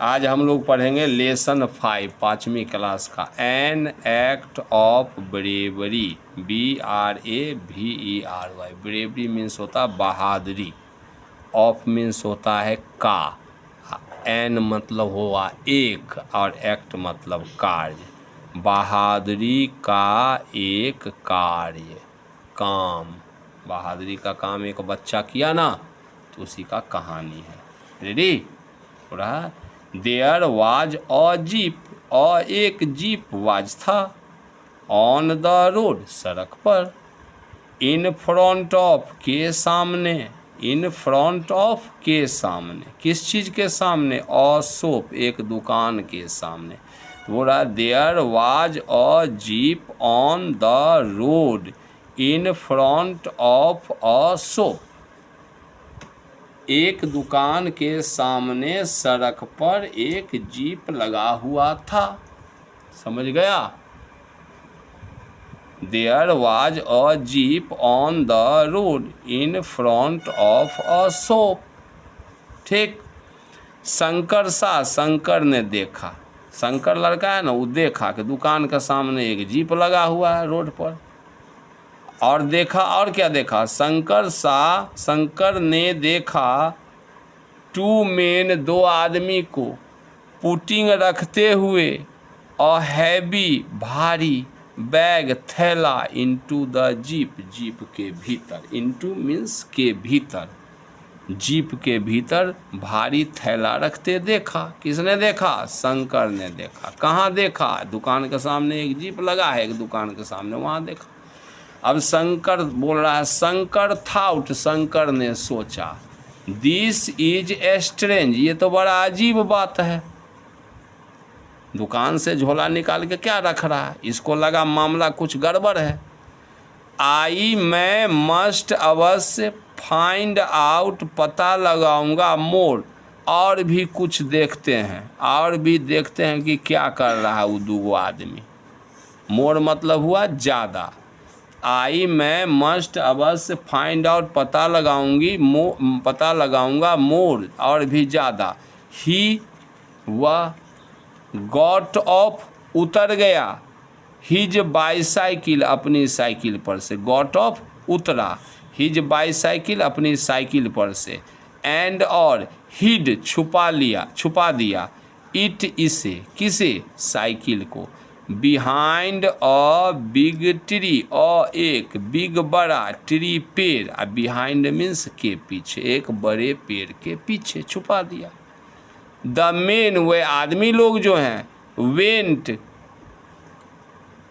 आज हम लोग पढ़ेंगे लेसन 5 5वीं क्लास का an act of bravery BRAVERY। Bravery means होता है बहादुरी, ऑफ मीन्स होता है का, एन मतलब हुआ एक और एक्ट मतलब कार्य। बहादुरी का एक कार्य, काम। बहादुरी का काम एक बच्चा किया ना, तो उसी का कहानी है। रेडी हो रहा। देयर वाज अ जीप, और एक जीप वाज था, ऑन द रोड सड़क पर, इन फ्रंट ऑफ के सामने, इन फ्रंट ऑफ के सामने, किस चीज़ के सामने? अ शॉप, एक दुकान के सामने। बोल रहा there was a jeep on the road in front of a shop. एक दुकान के सामने सड़क पर एक जीप लगा हुआ था। समझ गया? There was a jeep on the road in front of a shop. ठीक। शंकर सा, शंकर ने देखा, शंकर लड़का है ना, वो देखा कि दुकान के सामने एक जीप लगा हुआ है रोड पर। और देखा, और क्या देखा? शंकर सा, शंकर ने देखा, टू मेन, दो आदमी को, पुटिंग रखते हुए, अ हैवी, भारी, बैग, थैला, इनटू द जीप, जीप के भीतर। इनटू मीन्स के भीतर, जीप के भीतर भारी थैला रखते देखा। किसने देखा? शंकर ने देखा। कहाँ देखा? दुकान के सामने एक जीप लगा है, एक दुकान के सामने, वहाँ देखा। अब शंकर बोल रहा है, शंकर थाउट, शंकर ने सोचा, दिस इज स्ट्रेंज, ये तो बड़ा अजीब बात है। दुकान से झोला निकाल के क्या रख रहा है? इसको लगा मामला कुछ गड़बड़ है। आई, मैं मस्ट अवश्य फाइंड आउट, पता लगाऊंगा, मोर, और भी कुछ देखते हैं, और भी देखते हैं कि क्या कर रहा है वो दो आदमी। मोर मतलब हुआ ज़्यादा। आई, मैं मस्ट अवश्य फाइंड आउट, पता लगाऊंगी, पता लगाऊंगा, मोर, और भी ज़्यादा। ही, वह, गॉट ऑफ, उतर गया, हिज बाईसाइकिल, अपनी साइकिल पर से, गॉट ऑफ, उतरा, हिज बाईसाइकिल, अपनी साइकिल पर से, एंड, और, हिड, छुपा लिया, छुपा दिया, इट, इसे, किसे? साइकिल को, बिहाइंड अ बिग ट्री, अ एक, बिग, बड़ा, ट्री, पेड़, और बिहाइंड मीन्स के पीछे, एक बड़े पेड़ के पीछे छुपा दिया। द मेन, वे आदमी लोग जो हैं, वेंट,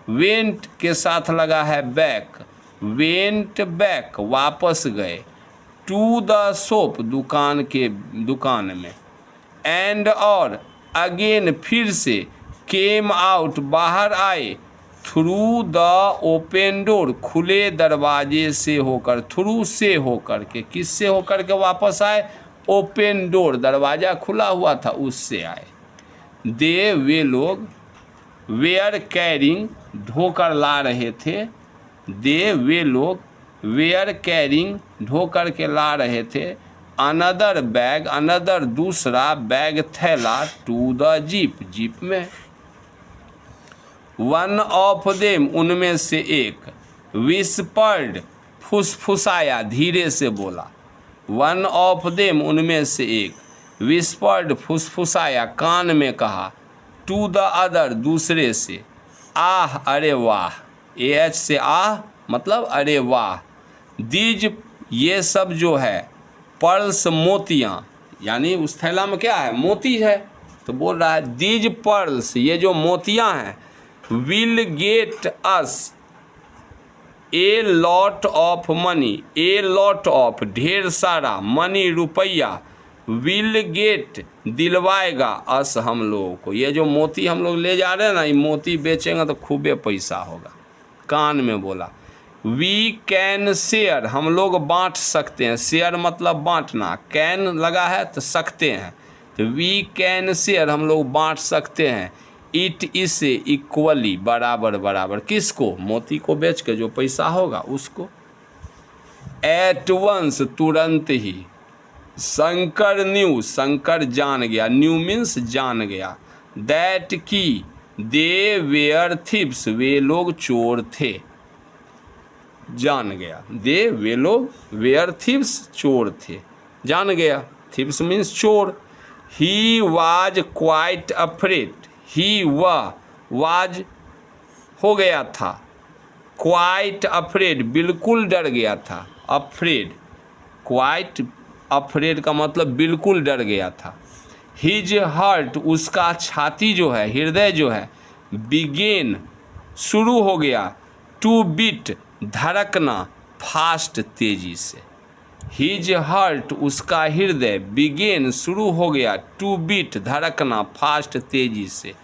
वेंट के साथ लगा है बैक, वेंट बैक, वापस गए, टू द शॉप, दुकान के, दुकान में, एंड, और, अगेन, फिर से, केम आउट, बाहर आए, थ्रू द ओपन डोर, खुले दरवाजे से होकर, थ्रू से होकर के, किससे होकर के वापस आए? ओपन डोर, दरवाज़ा खुला हुआ था, उससे आए। दे, वे लोग, वेयर कैरिंग, ढोकर ला रहे थे, दे, वे लोग, वेयर कैरिंग, ढोकर के ला रहे थे, अनदर बैग, अनदर, दूसरा, बैग, थैला, टू द जीप, जीप में। वन ऑफ देम, उनमें से एक, विस्पर्ड, फुसफुसाया, धीरे से बोला। वन ऑफ देम, उनमें से एक, विस्पर्ड, फुसफुसाया, कान में कहा, टू द अदर, दूसरे से, आह, अरे वाह, AH से आह मतलब अरे वाह, दीज, ये सब जो है, पर्ल्स, मोतियाँ, यानी उस थैला में क्या है? मोती है। तो बोल रहा है दीज पर्ल्स, ये जो मोतियाँ हैं, will get us a lot of money, a lot of, ढेर सारा, मनी, रुपया, विल गेट, दिलवाएगा, अस, हम लोगों को। ये जो मोती हम लोग ले जा रहे हैं ना, ये मोती बेचेंगे तो खूबे पैसा होगा। कान में बोला। वी कैन शेयर, हम लोग बांट सकते हैं, शेयर मतलब बांटना, कैन लगा है तो सकते हैं, तो वी कैन शेयर, हम लोग बांट सकते हैं, इट, इसे, इक्वली, बराबर बराबर, किसको? मोती को बेच के जो पैसा होगा उसको। एट वंस, तुरंत ही, शंकर न्यू, शंकर जान गया, न्यू मीन्स जान गया, दैट की दे वेयर थीव्स, वे लोग चोर थे, जान गया, दे वे लोग वेयर थीव्स चोर थे, जान गया, थीव्स मीन्स चोर। He was quite afraid, he was हो गया था, क्वाइट अफ्रेड बिल्कुल डर गया था, अफ्रेड, क्वाइट अफ्रेड का मतलब बिल्कुल डर गया था। हिज हार्ट, उसका छाती जो है, हृदय जो है, बिगेन शुरू हो गया, टू बीट धड़कना, फास्ट तेजी से। हिज हार्ट, उसका हृदय, बिगेन शुरू हो गया, टू बीट धड़कना, फास्ट तेजी से।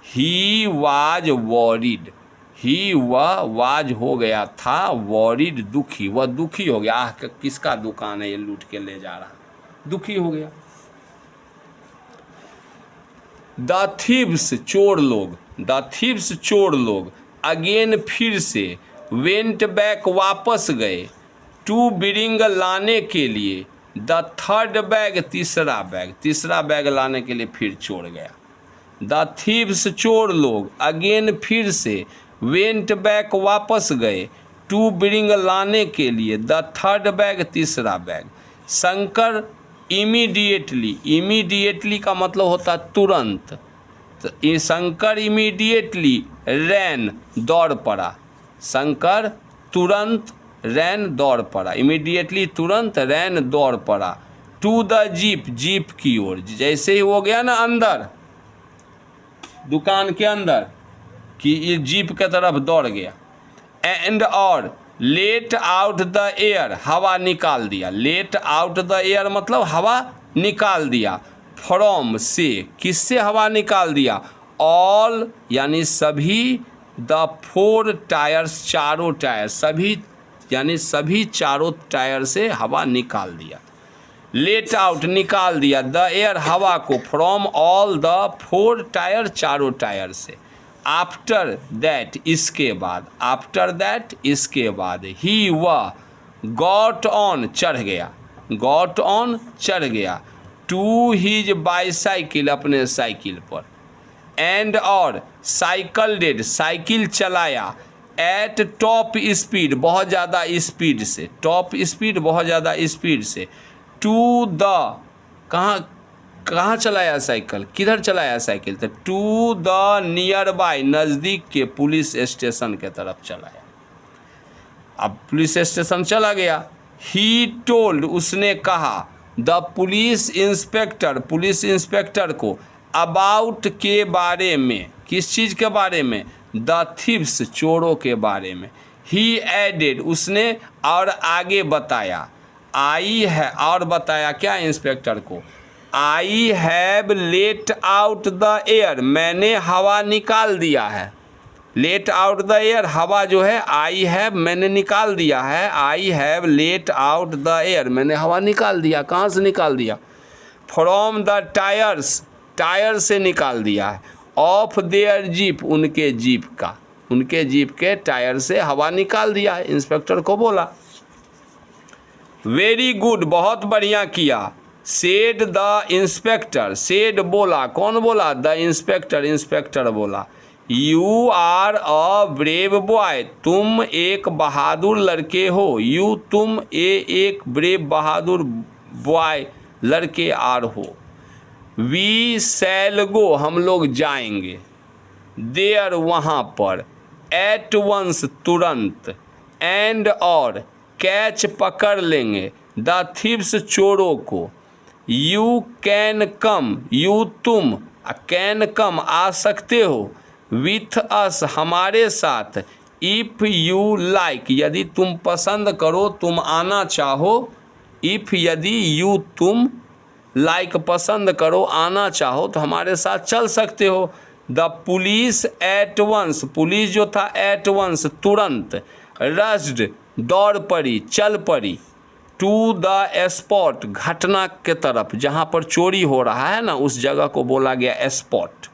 ही वाज वॉरिड, ही वह वाज हो गया था, वॉरिड दुखी, वह दुखी हो गया, आह किसका दुकान है ये लूट के ले जा रहा, दुखी हो गया। द थीव्स चोर लोग, द थीव्स चोर लोग, अगेन फिर से, वेंट बैक वापस गए, टू ब्रिंग लाने के लिए, द थर्ड बैग तीसरा बैग, तीसरा बैग लाने के लिए फिर चोर गया। द थीव्स चोर लोग, अगेन फिर से, वेंट बैक वापस गए, टू ब्रिंग लाने के लिए, द थर्ड बैग तीसरा बैग। शंकर इमीडिएटली, इमीडिएटली का मतलब होता है तुरंत, तो ये शंकर इमीडिएटली रैन दौड़ पड़ा, शंकर तुरंत रैन दौड़ पड़ा, इमीडिएटली तुरंत रैन दौड़ पड़ा, टू द जीप, जीप की ओर, जैसे ही वो गया ना अंदर दुकान के अंदर कि ये जीप के तरफ दौड़ गया। एंड और लेट आउट द एयर, हवा निकाल दिया, लेट आउट द एयर मतलब हवा निकाल दिया, फ्रॉम से, किससे हवा निकाल दिया, ऑल यानी सभी, द फोर टायर्स चारों टायर, सभी यानी सभी चारों टायर से हवा निकाल दिया। लेट आउट निकाल दिया, द एयर हवा को, from all the four tyre चारों टायर से। आफ्टर दैट इसके बाद, आफ्टर दैट इसके बाद, ही वह गॉट ऑन चढ़ गया, गॉट ऑन चढ़ गया, टू हिज बाईसाइकिल अपने साइकिल पर, एंड और साइकिल डेड साइकिल चलाया, एट टॉप स्पीड बहुत ज़्यादा स्पीड से, टॉप स्पीड बहुत ज़्यादा स्पीड से, टू द कहाँ चलाया साइकिल, किधर चलाया साइकिल, तो टू द नियर बाय नज़दीक के पुलिस स्टेशन के तरफ चलाया। अब पुलिस स्टेशन चला गया। ही टोल्ड उसने कहा, the police inspector police inspector को, अबाउट के बारे में, किस चीज़ के बारे में, द थीव्स चोरों के बारे में। ही एडेड उसने और आगे बताया, आई है और बताया क्या इंस्पेक्टर को, I have let out the air मैंने हवा निकाल दिया है, लेट आउट द एयर हवा जो है, आई हैव मैंने निकाल दिया है, I have let out the air मैंने हवा निकाल दिया, कहाँ से निकाल दिया, फ्रॉम द टायर्स टायर से निकाल दिया है, ऑफ देयर जीप उनके जीप का, उनके जीप के टायर से हवा निकाल दिया है, इंस्पेक्टर को बोला। वेरी गुड बहुत बढ़िया किया, सेड द इंस्पेक्टर, सेड बोला, कौन बोला, द इंस्पेक्टर, इंस्पेक्टर बोला, you are a brave boy तुम एक बहादुर लड़के हो, यू तुम एक ब्रेव बहादुर बॉय लड़के आर हो, वी शैल गो हम लोग जाएंगे, देयर वहाँ पर, एट वंस तुरंत, एंड और कैच पकड़ लेंगे, द थीव्स चोरों को, यू कैन कम यू तुम कैन कम आ सकते हो, विथ अस हमारे साथ, इफ़ यू लाइक यदि तुम पसंद करो तुम आना चाहो, इफ़ यदि यू तुम लाइक पसंद करो आना चाहो तो हमारे साथ चल सकते हो। The police at once police जो था एट वंस तुरंत, रश्ड दौड़ पड़ी चल पड़ी, टू द स्पॉट घटना के तरफ जहाँ पर चोरी हो रहा है ना उस जगह को बोला गया spot.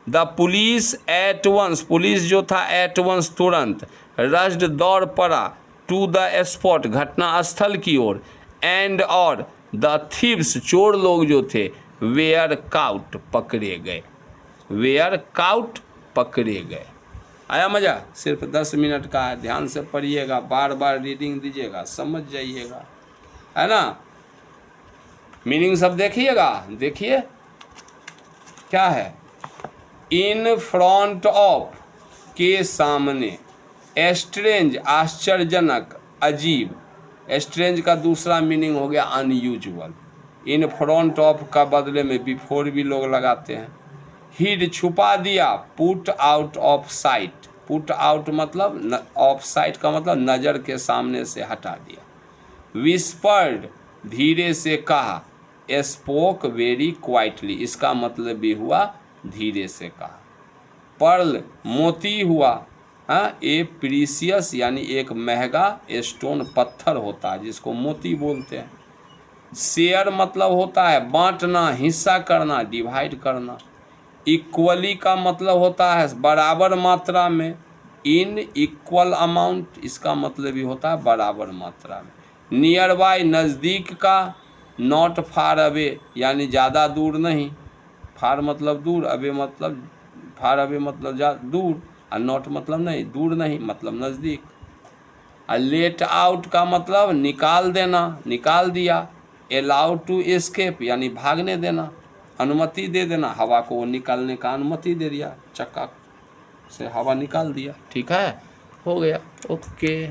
The police at once police जो था एट वंस तुरंत, रश्ड दौड़ पड़ा, टू द स्पॉट घटना स्थल की ओर, एंड और द थीव्स चोर लोग जो थे वेयर काउट पकड़े गए, वेयर काउट पकड़े गए। आया मज़ा? सिर्फ 10 मिनट का है, ध्यान से पढ़िएगा, बार बार रीडिंग दीजिएगा, समझ जाइएगा, है ना। मीनिंग सब देखिएगा, देखिए क्या है। इन फ्रंट ऑफ के सामने, स्ट्रेंज आश्चर्यजनक, अजीब। स्ट्रेंज का दूसरा मीनिंग हो गया अनयूजुअल। इन फ्रंट ऑफ का बदले में बिफोर भी लोग लगाते हैं। हिड छुपा दिया, put out of site, put out मतलब ऑफ साइट का मतलब नज़र के सामने से हटा दिया। विस्पर्ड धीरे से कहा, स्पोक वेरी क्वाइटली, इसका मतलब भी हुआ धीरे से कहा। पर्ल मोती हुआ, हाँ, ए प्रीसियस यानी एक महंगा स्टोन पत्थर होता है जिसको मोती बोलते हैं। शेयर मतलब होता है बांटना, हिस्सा करना, डिवाइड करना। इक्वली का मतलब होता है बराबर मात्रा में। इन इक्वल अमाउंट, इसका मतलब भी होता है बराबर मात्रा में। नियर बाय नज़दीक का। नॉट फार अवे यानी ज़्यादा दूर नहीं। फार मतलब दूर, अवे मतलब फार अवे मतलब दूर, और नॉट मतलब नहीं, दूर नहीं मतलब नज़दीक। और लेट आउट का मतलब निकाल देना, निकाल दिया। अलाउ टू एस्केप यानी भागने देना, अनुमति दे देना, हवा को निकालने का अनुमति दे दिया, चक्का से हवा निकाल दिया। ठीक है, हो गया, ओके।